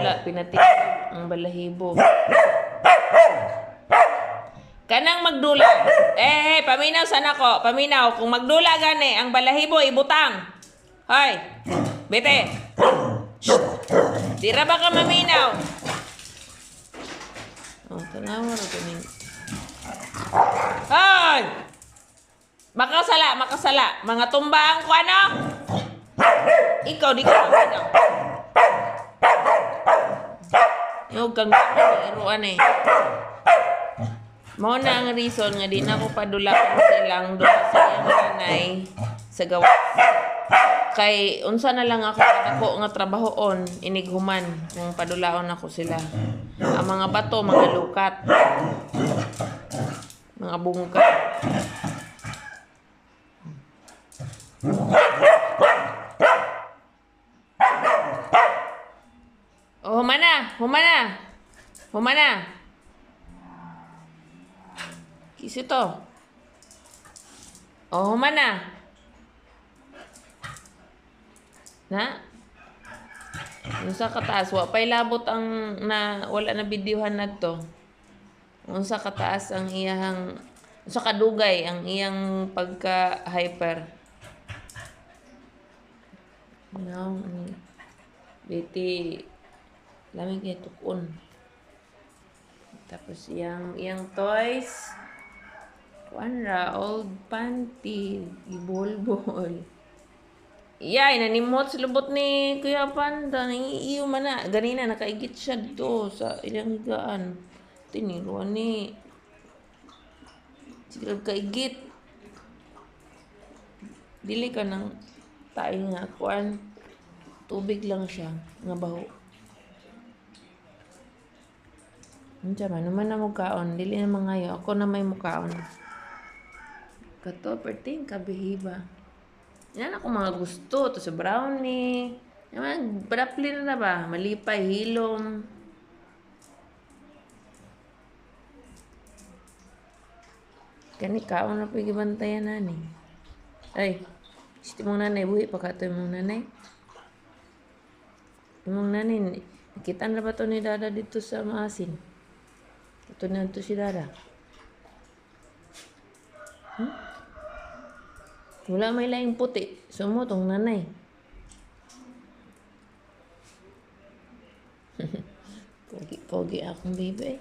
magdula, pinatid ang balahibo. Kanang magdula. Paminaw sana ko. Paminaw. Kung magdula gani, ang balahibo, ibutang. Hoy, bete. Dira ba ka maminaw? Oh, tanawa rin kanin. Hoy! Makasala. Mga tumbang ko ano? Ikaw, di ka maminaw. Yung kang iruan eh. Mao na ang reason nga di na ko padulakan silang doon sa iyang nanay sa gawas. Kay unsa na lang ako nga trabahoon inighuman kung padulaon ako sila. Ang mga bato, mga lukat, mga bungka. Oh, humana. Kisi to. Oh, humana. Na? Unsa kataas wa pay labot ang na wala na bidyuhan nagto. Unsa kataas ang iyang unsa kadugay ang iyang pagka hyper. Now, biti lamig kay tukon. Tapos iyang toys. Wanra old panty, ibol-bol. Nanimot sa lubot ni Kuya Panda. Nangiiyo man na. Ganina, nakaigit siya dito sa ilang higaan. Tiniruan ni. Sigurad kaigit. Dili ka ng tayo nga. Kuan. Tubig lang siya. Nga baho. Andiyan man. Naman na mukaon. Dili na mangayo. Ako na may mukaon. Kato, perting kabihiba. Yan ako mga gusto. Ito sa brownie. Yan, braplin na ba? Malipay, hilom. Kani kaon na pigibantayan na ni. Ay, gusto mong nanay. Buhi pa ka ito mong nanay. Mong nanay. Nakita na ba ito ni Dada dito sa maasin? Ito na ito si Dada. Wala may laing puti. Sumo tong nanay. Pogi akong baby.